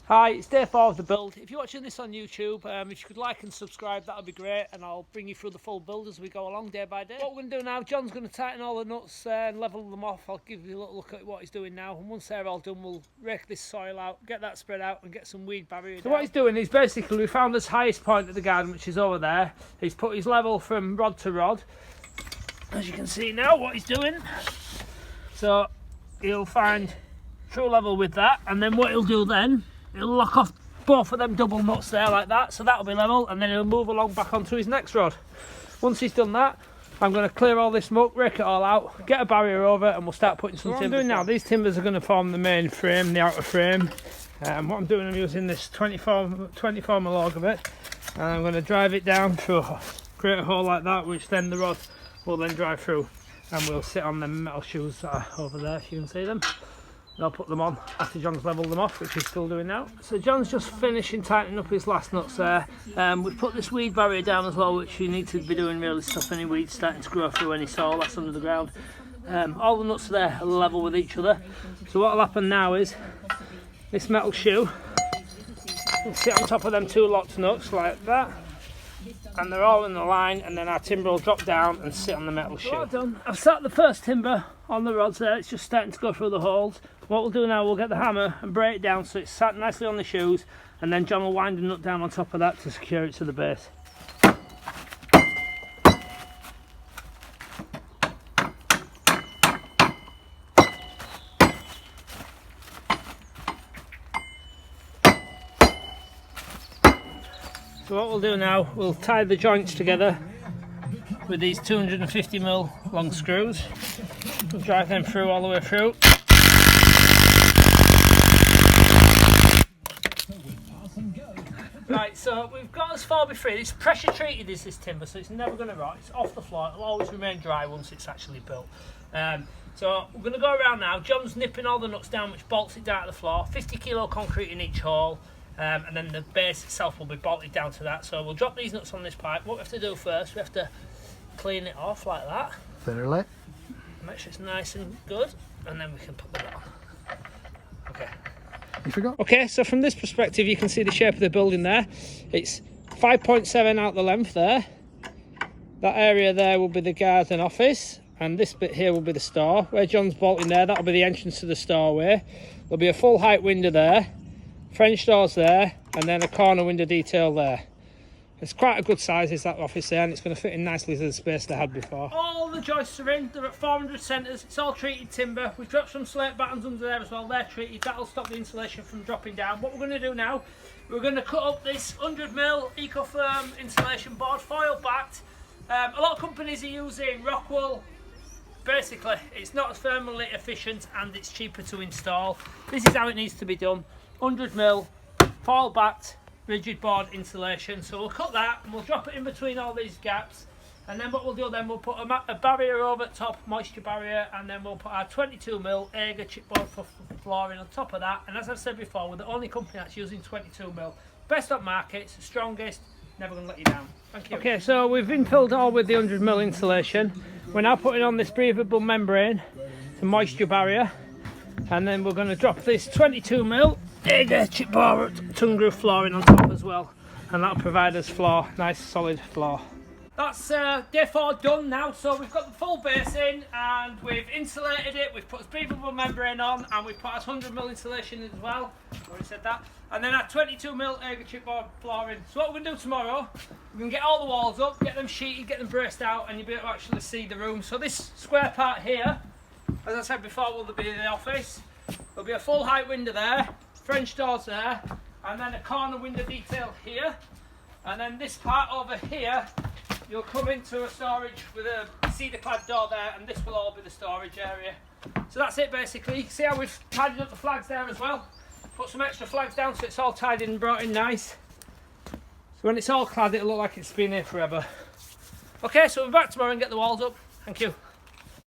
Hi, it's day 4 of the build. If you're watching this on YouTube, if you could like and subscribe, that would be great, and I'll bring you through the full build as we go along day by day. What we're going to do now, John's going to tighten all the nuts and level them off. I'll give you a little look at what he's doing now, and once they're all done, we'll rake this soil out, get that spread out, and get some weed barrier down. So what he's doing is basically, we found this highest point of the garden, which is over there. He's put his level from rod to rod, as you can see now what he's doing. So he'll find true level with that, and then what he'll do then, he'll lock off both of them double nuts there like that, so that'll be level, and then he'll move along back onto his next rod. Once he's done that, I'm going to clear all this muck, rake it all out, get a barrier over, and we'll start putting some timbers down. Now, these timbers are going to form the main frame, the outer frame. What I'm doing, I'm using this 24mm log of it, and I'm going to drive it down through, create a hole like that, which then the rod will then drive through, and we'll sit on the metal shoes that are over there, if you can see them. I'll put them on after John's levelled them off, which he's still doing now. So John's just finishing tightening up his last nuts there. We've put this weed barrier down as well, which you need to be doing really to stop any weeds starting to grow through any soil that's under the ground. All the nuts there are level with each other. So what will happen now is this metal shoe will sit on top of them two locked nuts like that, and they're all in the line, and then our timber will drop down and sit on the metal shoe. Well done. I've sat the first timber on the rods there, it's just starting to go through the holes. What we'll do now, we'll get the hammer and break it down so it's sat nicely on the shoes, and then John will wind a nut down on top of that to secure it to the base. So what we'll do now, we'll tie the joints together with these 250mm long screws. We'll drive them through all the way through. Right, so we've got as far before. It's pressure treated is this timber, so it's never going to rot. It's off the floor. It'll always remain dry once it's actually built. So we're going to go around now. John's nipping all the nuts down, which bolts it down to the floor. 50kg concrete in each hole. And then the base itself will be bolted down to that. So we'll drop these nuts on this pipe. What we have to do first, we have to clean it off like that. Thoroughly. Make sure it's nice and good, and then we can put that on. Okay. You forgot? Okay, so from this perspective, you can see the shape of the building there. It's 5.7 out the length there. That area there will be the garden office, and this bit here will be the store. Where John's bolting there, that'll be the entrance to the storeway. There'll be a full height window there. French doors there, and then a corner window detail there. It's quite a good size, is that office there, and it's going to fit in nicely to the space they had before. All the joists are in, they're at 400 centres, it's all treated timber. We've dropped some slate battens under there as well, they're treated, that'll stop the insulation from dropping down. What we're going to do now, we're going to cut up this 100mm Ecotherm insulation board, foil backed. A lot of companies are using rock wool. Basically, it's not as thermally efficient and it's cheaper to install. This is how it needs to be done. 100mm, foil backed, rigid board insulation. So we'll cut that and we'll drop it in between all these gaps, and then what we'll do then, we'll put a barrier over the top, moisture barrier, and then we'll put our 22mm Aga chipboard for flooring on top of that. And as I've said before, we're the only company that's using 22mm. Best on market, it's the strongest, never going to let you down. Thank you. Okay, so we've infilled all with the 100mm insulation. We're now putting on this breathable membrane, the moisture barrier, and then we're going to drop this 22mm Aga chipboard tongue groove flooring on top as well, and that'll provide us floor, nice solid floor. That's day 4 done now, so we've got the full base in and we've insulated it, we've put a breathable membrane on, and we've put our 100mm insulation in as well, already said that, and then our 22mm Aga chipboard flooring. So what we're going to do tomorrow, we're going to get all the walls up, get them sheeted, get them braced out, and you'll be able to actually see the room. So this square part here, as I said before, will be the office. There'll be a full height window there, French doors there, and then a corner window detail here, and then this part over here you'll come into a storage with a cedar clad door there, and this will all be the storage area. So that's it basically. You can see how we've tidied up the flags there as well. Put some extra flags down so it's all tied in and brought in nice. So when it's all clad, it'll look like it's been here forever. Okay, so we'll be back tomorrow and get the walls up. Thank you.